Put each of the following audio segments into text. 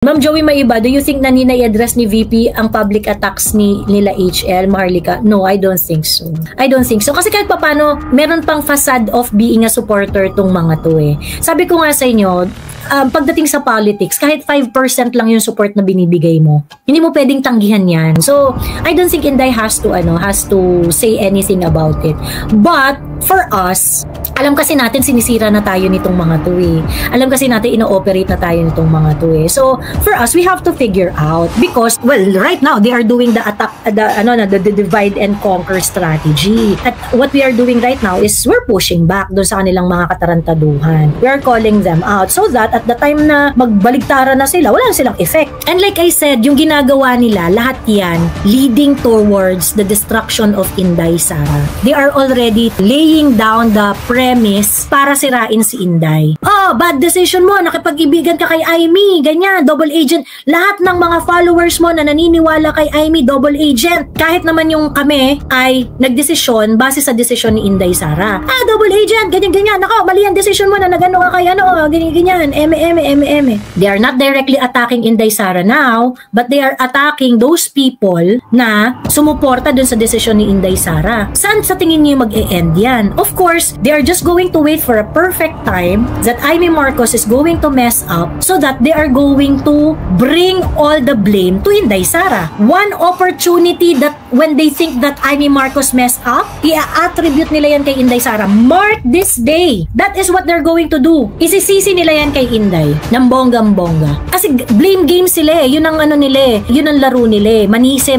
Ma'am Joey Maiba, do you think na i-address ni VP ang public attacks nila HL, Maharlika? No, I don't think so. I don't think so. Kasi kahit papano, meron pang facade of being a supporter tong mga to eh. Sabi ko nga sa inyo, pagdating sa politics, kahit 5% lang yung support na binibigay mo, hindi mo pwedeng tanggihan yan. So, I don't think Inday has to say anything about it. But, for us, alam kasi natin sinisira na tayo nitong mga to eh. Alam kasi natin ino-operate na tayo nitong mga to eh. So, for us, we have to figure out because, well, right now, they are doing the attack, the divide and conquer strategy. At what we are doing right now is we're pushing back doon sa kanilang mga katarantaduhan. We are calling them out so that at the time na magbaligtara na sila, wala na silang effect. And like I said, yung ginagawa nila, lahat yan leading towards the destruction of Inday Sara. They are already laying down the premise para sirain si Inday. Oh, bad decision mo, nakipag-ibigan ka kay Aimee, ganyan, double agent. Lahat ng mga followers mo na naniniwala kay Aimee, double agent. Kahit naman yung kami ay nagdesisyon base sa desisyon ni Inday Sara. Double agent, ganyan. Nako, mali ang desisyon mo na nagano ka kay ganyan. Eme. They are not directly attacking Inday Sara now, but they are attacking those people na sumuporta dun sa desisyon ni Inday Sara. Saan sa tingin niyo mag-e-end yan? Of course, they are just going to wait for a perfect time that Aimee Marcos is going to mess up so that they are going to bring all the blame to Inday Sara. One opportunity that when they think that Aimee Marcos messed up, i-attribute nila yan kay Inday Sara. Mark this day. That is what they're going to do. Isisisi nila yan kay Inday ng bonggang-bongga. Kasi blame game sila eh. Yun ang nila eh. Yun ang laro nila eh. Manise.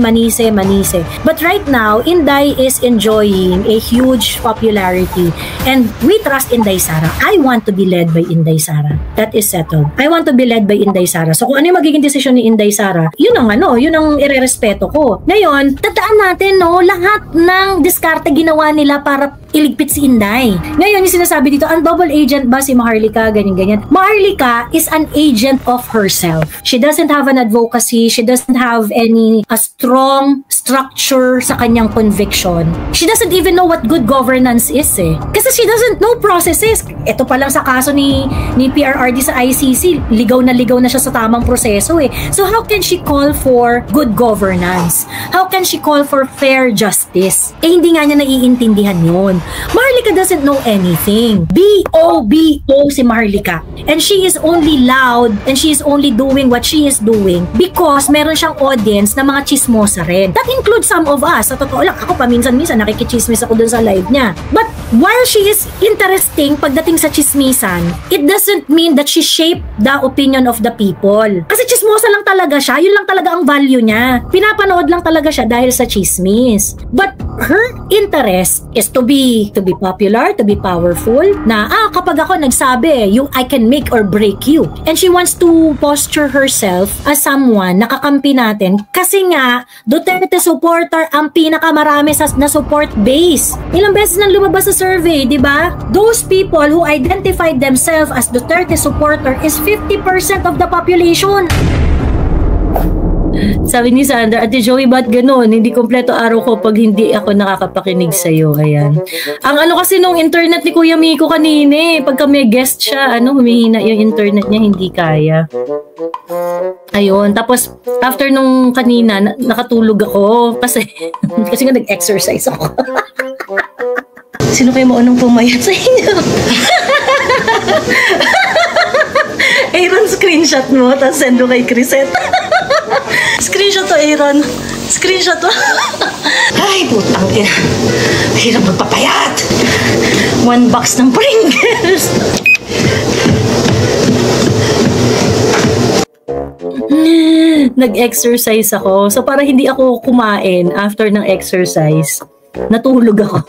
But right now, Inday is enjoying a huge popularity and we trust Inday Sara. I want to be led by Inday Sara. That is settled. I want to be led by Inday Sara. So kung ano yung magiging desisyon ni Inday Sara, yun ang irerespeto ko. Ngayon, tandaan natin lahat ng diskarte ginawa nila para iligpit si Inday. Ngayon, yung sinasabi dito, ang double agent ba si Maharlika, ganyan. Maharlika is an agent of herself. She doesn't have an advocacy. She doesn't have a strong structure sa kanyang conviction. She doesn't even know what good governance is eh. Kasi she doesn't know processes. Ito pa lang sa kaso ni PRRD sa ICC, ligaw na siya sa tamang proseso eh. So how can she call for good governance? How can she call for fair justice? Eh hindi nga niya naiintindihan yun. Maharlika doesn't know anything. B-O-B-O si Maharlika. And she is only loud and she is only doing what she is doing because meron siyang audience na mga chismosa rin. That includes some of us. Sa totoo lang, ako paminsan-minsan nakikichismis ako dun sa live niya. But while she is interesting pagdating sa chismisan, it doesn't mean that she shaped the opinion of the people. Kasi chismosa lang talaga siya. Yun lang talaga ang value niya. Pinapanood lang talaga siya dahil sa chismis. But her interest is to be popular, to be powerful, na kapag ako nagsabi, I can make or break you. And she wants to posture herself as someone na kakampi natin kasi nga, Duterte supporter ang pinakamarami na support base. Ilang beses nang lumabas sa survey, di ba? Those people who identified themselves as Duterte supporter is 50% of the population. Sabi ni Sandra, Ate Joey, ba't ganun? Hindi kompleto araw ko pag hindi ako nakakapakinig sa'yo. Ayan. Ang kasi nung internet ni Kuya Miko kanina eh. Pagka may guest siya, humihina yung internet niya, hindi kaya. Ayun. Tapos, after nung kanina, nakatulog ako. Kasi nga nag-exercise ako. Sino kayo maunang pumayat sa inyo? Aaron, screenshot mo, tapos send mo kay Crisette. Screenshot to, Aaron. Screenshot to. Ay, putang ina. Hirap magpapayat. 1 box ng Pringles. Nag-exercise ako. So, para hindi ako kumain after ng exercise, natulog ako.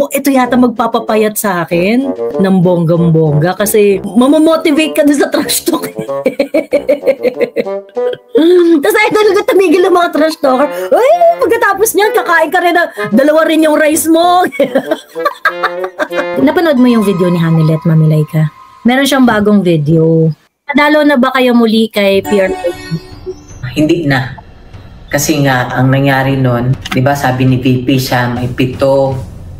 Ito yata magpapapayat sa akin ng bonggang-bongga kasi mamamotivate ka dun sa trash talk. Tapos ay talaga tumigil ng mga trash talker. Ay, pagkatapos niyan, kakain ka rin na 2 rin yung rice mo. Napanood mo yung video ni Hanilet, Mamilayka? Meron siyang bagong video. Nadalo na ba kayo muli kay Pierre? Hindi na. Kasi nga, ang nangyari nun, di ba sabi ni VP siya, may 7,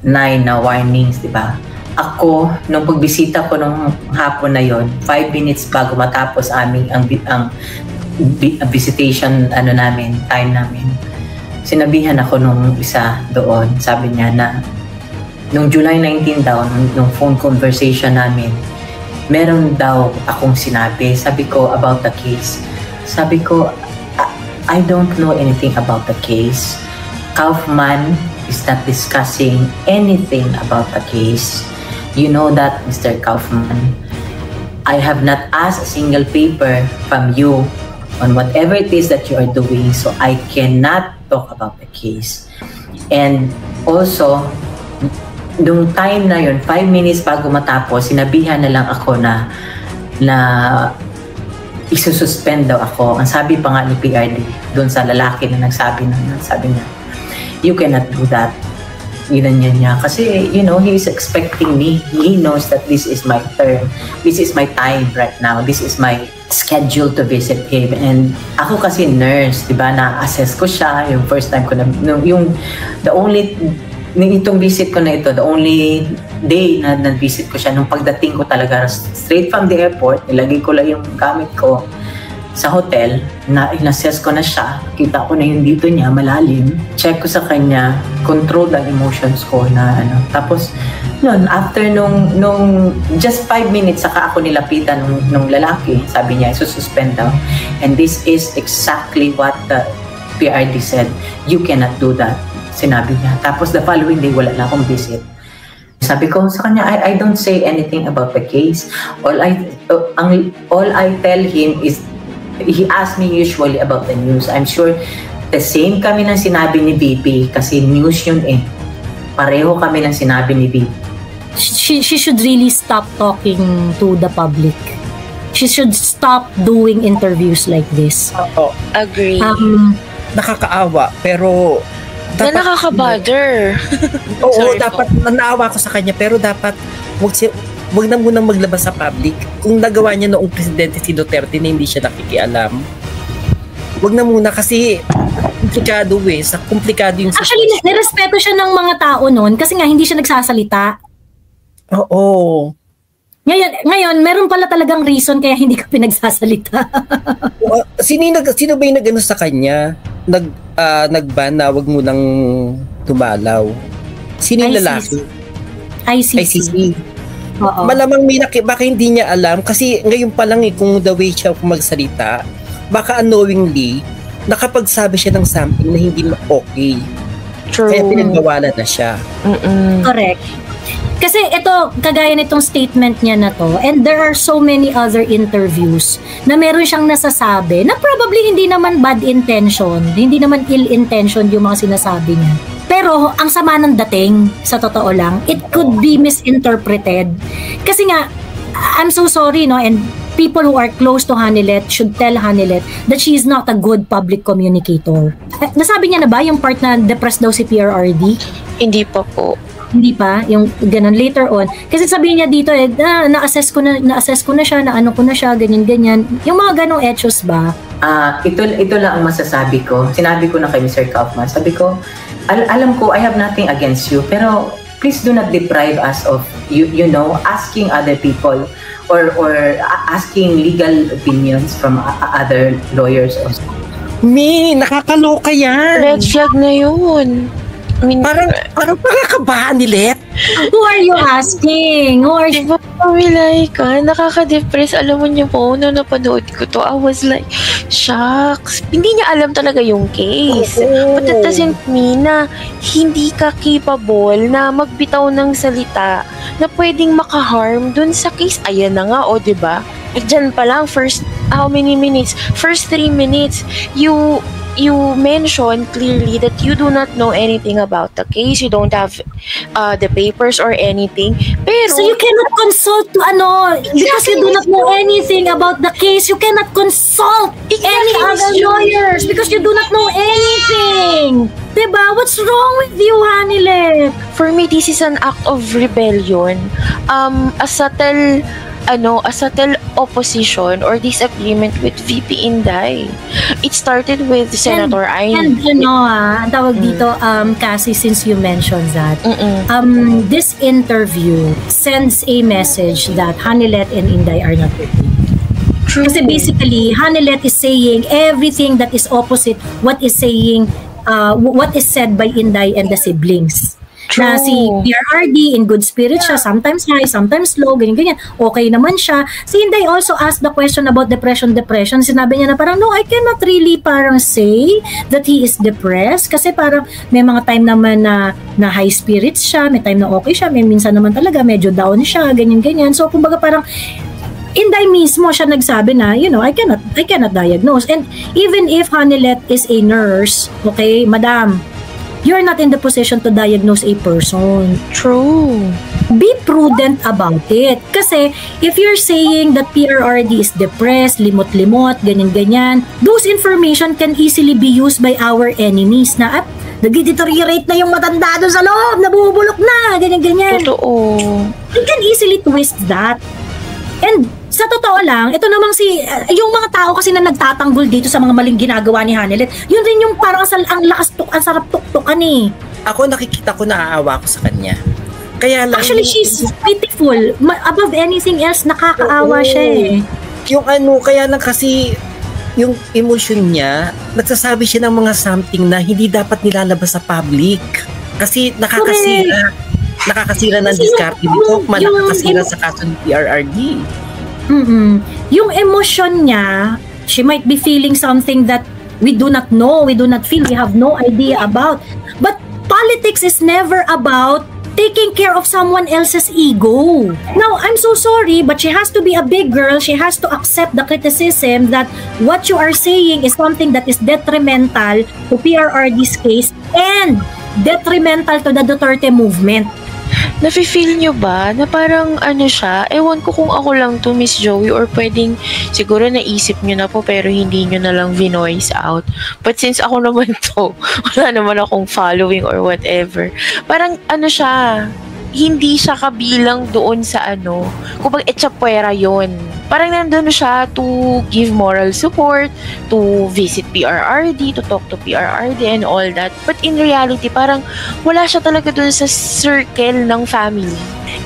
9 na warnings, di ba? ako, nung pagbisita ko nung hapon na yon, 5 minutes bago matapos ang visitation time namin, sinabihan ako nung isa doon. Sabi niya na nung July 19 daw, nung phone conversation namin, meron daw akong sinabi. Sabi ko, about the case. Sabi ko, I don't know anything about the case. Kaufman is not discussing anything about the case. You know that, Mr. Kaufman. I have not asked a single paper from you on whatever it is that you are doing, so I cannot talk about the case. And also, nung time na yun, 5 minutes bago matapos, sinabihan na lang ako na isususpend daw ako. Ang sabi pa nga ni PRD doon sa lalaki na sabi niya, you cannot do that. Ginanyan niya. Kasi, you know, he is expecting me. He knows that this is my turn. This is my time right now. This is my schedule to visit him. And ako kasi nurse, di ba, na-assess ko siya. Yung first time ko na, itong visit ko na ito, the only day na visit ko siya, nung pagdating ko talaga straight from the airport, nilagay ko lang yung gamit ko sa hotel, na in-assess ko na siya, kita ko na yung dito niya, malalim, check ko sa kanya, control ang emotions ko na Tapos, after nung just 5 minutes, saka ako nilapitan nung lalaki, sabi niya, suspend daw. And this is exactly what the PRD said, you cannot do that. Sinabi niya. Tapos the following day, wala na akong visit. Sabi ko sa kanya, I don't say anything about the case. All I tell him is, he asks me usually about the news. I'm sure the same kami ng sinabi ni VP kasi news yun eh. Pareho kami ng sinabi ni VP. She should really stop talking to the public. She should stop doing interviews like this. Oo. Agree. Nakakaawa, pero na nakaka-bother. Oo, dapat naawa ko sa kanya, pero dapat wag na munang maglabas sa public. Kung nagawa niya noong presidente si Duterte na hindi siya nakikialam, wag na muna kasi komplikado komplikado yung situation. Actually, nirespeto siya ng mga tao noon kasi nga hindi siya nagsasalita. Oo. Ngayon, meron pala talagang reason kaya hindi ka pinagsasalita. Sino ba yung nag-ano sa kanya? Nag-ban na wag mo nang tumalaw. Sino yung lalaki? ICC. Oo. Malamang baka hindi niya alam kasi ngayon pa lang kung the way siya magsalita, baka unknowingly nakapagsabi siya ng something na hindi okay. True. Kaya pinagbawalan na siya. Correct. Kasi ito, kagaya nitong statement niya na to, and there are so many other interviews na meron siyang nasasabi na probably hindi naman bad intention, hindi naman ill intention yung mga sinasabi niya. Pero ang sama ng dating, sa totoo lang, it could be misinterpreted. Kasi nga, I'm so sorry, no, and people who are close to Hanilet should tell Hanilet that she is not a good public communicator. Nasabi niya na ba yung part na depressed daw si PRRD? Hindi pa po. Hindi pa, yung ganun later on. Kasi sabihin niya dito na-assess ko na siya, na-ano ko na siya, ganyan. Yung mga ganong etos ba? Ito lang ang masasabi ko. Sinabi ko na kay Mr. Kaufman. Sabi ko, alam ko, I have nothing against you, pero please do not deprive us of, you know, asking other people or asking legal opinions from other lawyers also. Nakakaloka yan. Red flag na yun. I mean, parang pagkakabahan ni Let. Who are you asking? Who are you? Diba, Pamilay nakaka-depress. Alam mo niyo po, nung napanood ko to, I was like, shucks. Hindi niya alam talaga yung case. But that doesn't mean na hindi ka capable na magbitaw ng salita na pwedeng makaharm dun sa case. Ayan na nga, diba? Diyan pa lang, first, how many minutes? First 3 minutes, you mentioned clearly that you do not know anything about the case. You don't have the papers or anything. Pero, so you cannot consult to because you do not know anything about the case. You cannot consult any other lawyers because you do not know anything. Diba? What's wrong with you, Hanilet? For me, this is an act of rebellion. A subtle opposition or disagreement with VP Inday. It started with Senator Ayn. And tawag dito, Cassie, since you mentioned that, this interview sends a message that Hanilet and Inday are not okay. True. Kasi basically, Hanilet is saying everything that is opposite what is said by Inday and the siblings. True. Na si PRRD in good spirit siya, sometimes high, sometimes low, ganyan. Okay naman siya. Si Inday also asked the question about depression. Sinabi niya na parang, no, I cannot really parang say that he is depressed kasi parang may mga time naman na high spirits siya, may time na okay siya, may minsan naman talaga medyo down siya, ganyan. So, kumbaga parang Inday mismo siya nagsabi na, I cannot diagnose. And even if Hanilet is a nurse, okay, madam, you're not in the position to diagnose a person. True. Be prudent about it. Kasi if you're saying that PRRD is depressed, limot-limot, ganyan-ganyan, those information can easily be used by our enemies na nag-deteriorate na yung matanda doon sa loob, nabubulok na, ganyan-ganyan. Totoo. You can easily twist that. And sa totoo lang, ito namang yung mga tao kasi na nagtatanggol dito sa mga maling ginagawa ni Hanilet, yun rin yung parang ang sarap tuktukan eh. Ako nakikita ko, naaawa ko sa kanya. Kaya lang, actually, she's pitiful. Above anything else, nakakaawa siya eh. Yung kaya lang kasi, yung emotion niya, nagsasabi siya ng mga something na hindi dapat nilalabas sa public. Kasi nakakasira ng diskarte nito, nakakasira sa kaso ng PRRD. Yung emotion niya, she might be feeling something that we do not know, we do not feel, we have no idea about. But politics is never about taking care of someone else's ego. Now, I'm so sorry, but she has to be a big girl. She has to accept the criticism that what you are saying is something that is detrimental to PRRD's case and detrimental to the Duterte movement. Nafe-feel nyo ba na parang siya, ewan ko kung ako lang to, Miss Joey, or pwedeng siguro naisip nyo na po pero hindi nyo na lang vinoise out. But since ako naman to, wala naman akong following or whatever, parang siya, hindi siya kabilang doon sa kumbaga etsapwera yon. Parang nandun siya to give moral support, to visit PRRD, to talk to PRRD and all that. But in reality, parang wala siya talaga doon sa circle ng family.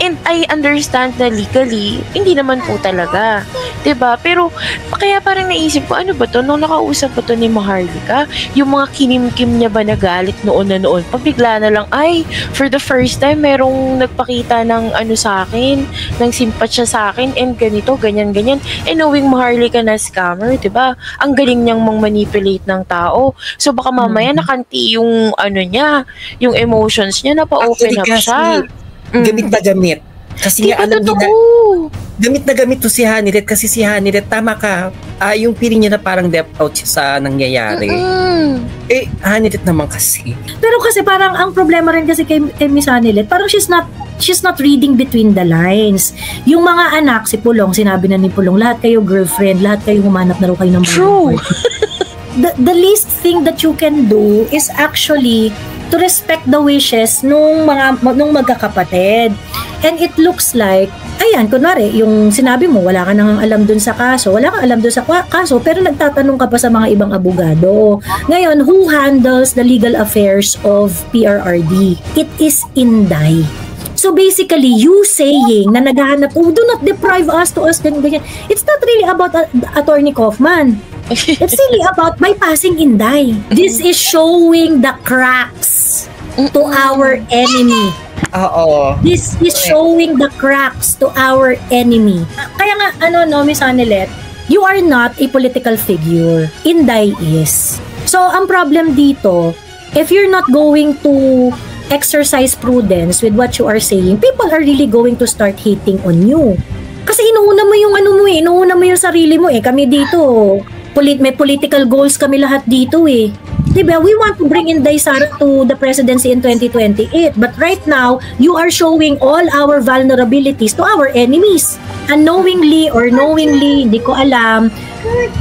And I understand na legally, hindi naman po talaga. 'Di ba? Pero kaya parang naisip ko, ano ba to? Nung nakausap ko to ni Maharlika, yung mga kinimkim niya ba na galit noon na noon, pabigla na lang, ay, for the first time, merong nagpakita ng sa akin, ng simpatsya sa akin, and ganito, ganyan. And knowing Maharlika na scammer, 'di ba? Ang galing niyang manipulate ng tao. So baka mamaya nakanti yung niya, yung emotions niya, napa-open up siya. Gamit na gamit. Kasi nga alam niya na, gamit na gamit to si Hanilet kasi si Hanilet, tama ka, yung feeling niya na parang depth out siya sa nangyayari. Hanilet naman kasi. Pero kasi parang ang problema rin kasi kay Miss Hanilet, parang she's not reading between the lines. Yung mga anak, si Pulong, sinabi na ni Pulong, lahat kayo girlfriend, lahat kayo humanap na rin kayo ng True. The least thing that you can do is actually to respect the wishes nung magkakapatid. And it looks like, ayan, kunwari, yung sinabi mo, wala ka nang alam dun sa kaso, pero nagtatanong ka pa sa mga ibang abogado. Ngayon, who handles the legal affairs of PRRD? It is Inday. So basically, you saying na naghahanap, do not deprive us to us, ganyan. It's not really about Attorney Kaufman. It's really about bypassing Inday. This is showing the cracks to our enemy. Oo. This is showing the cracks to our enemy. Kaya nga, Miss Hanilet, you are not a political figure. Inday is. So, ang problem dito, if you're not going to exercise prudence with what you are saying, people are really going to start hating on you. Kasi inuuna mo yung inuuna mo yung sarili mo Kami dito, may political goals kami lahat dito Diba? We want to bring Inday Sara to the presidency in 2028. But right now, you are showing all our vulnerabilities to our enemies. Unknowingly or knowingly, hindi ko alam,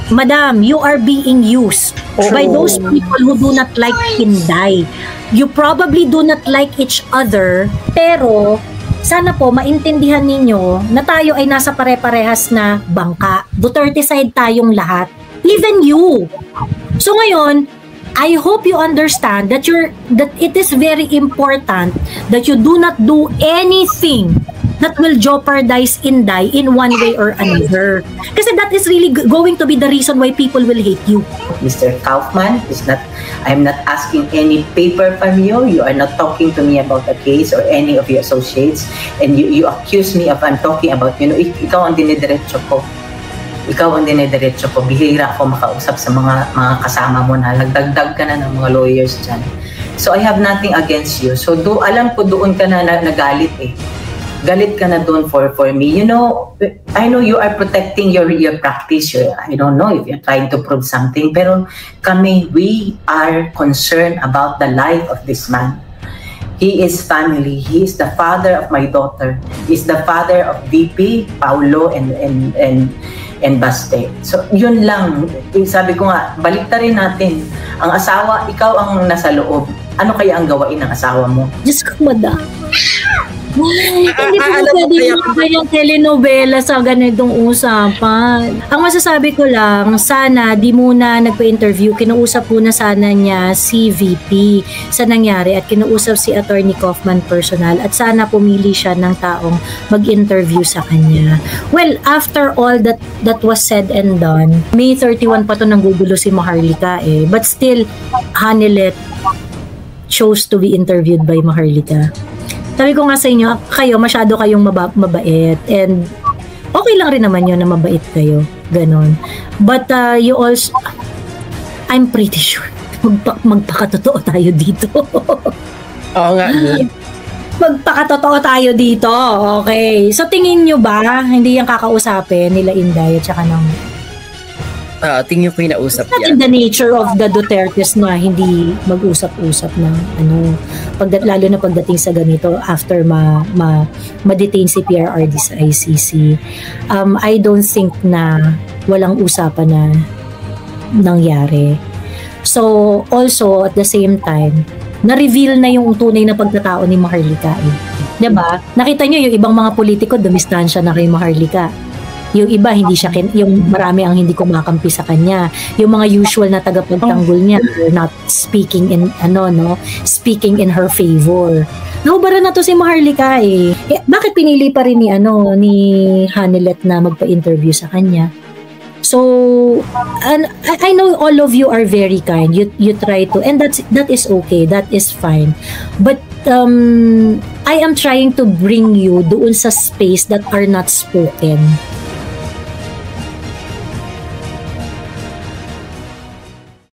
Madam, you are being used by those people who do not like Inday. You probably do not like each other, pero sana po maintindihan ninyo na tayo ay nasa pare-parehas na bangka. Duterte side tayong lahat. Even you. So ngayon, I hope you understand that it is very important that you do not do anything that will jeopardize Inday in one way or another. Kasi that is really going to be the reason why people will hate you. Mr. Kaufman is not, I'm not asking any paper from you. You are not talking to me about a case or any of your associates. And you accuse me of I'm talking about, ikaw ang dinidiretso ko. Ikaw ang dinidiretso ko. Bihira ako makausap sa mga kasama mo na nagdagdag ka na ng mga lawyers dyan. So I have nothing against you. So alam ko doon ka na nagalit eh. Galit ka na doon for me. I know you are protecting your practice. I don't know if you're trying to prove something. Pero kami, we are concerned about the life of this man. He is family. He is the father of my daughter. He is the father of VP, Paulo, and Baste. So, yun lang. Sabi ko nga, baliktarin natin. Ang asawa, ikaw ang nasa loob. Ano kaya ang gawain ng asawa mo? Diyos ko, madam. Hindi po pwede yung telenovela sa ganitong usapan. Ang masasabi ko lang, sana di muna nagpa-interview, kinuusap muna sana niya si VP sa nangyari at kinuusap si Attorney Kaufman personal at sana pumili siya ng taong mag-interview sa kanya. Well, after all that was said and done, May 31 pa to nang gugulo si Maharlika eh. But still, Hanilet chose to be interviewed by Maharlika. Sabi ko nga sa inyo, kayo, masyado kayong mabait. And okay lang rin naman yun na mabait kayo. Ganon. But you also, I'm pretty sure, magpakatotoo tayo dito. Oo nga. Magpakatotoo tayo dito. Okay. So tingin nyo ba, hindi yung kakausapin nila Inday at saka ng tingin ko yung nausap yan. Not in the nature of the Dutertes na hindi mag-usap-usap na lalo na pagdating sa ganito after ma-detain si PRRD sa ICC. I don't think na walang usapan na nangyari. So also at the same time, na-reveal na yung tunay na pagkatao ni Maharlika eh. Diba? Nakita nyo yung ibang mga politiko dumistansya na kay Maharlika. Yung iba hindi siya yung marami ang hindi kumakampi sa kanya. Yung mga usual na tagapagtanggol niya are not speaking in speaking in her favor. Nahubara na to si Maharlika eh. Bakit pinili pa rin ni Hanilet na magpa-interview sa kanya? So I know all of you are very kind. You try to, and that is okay. That is fine. But I am trying to bring you doon sa space that are not spoken.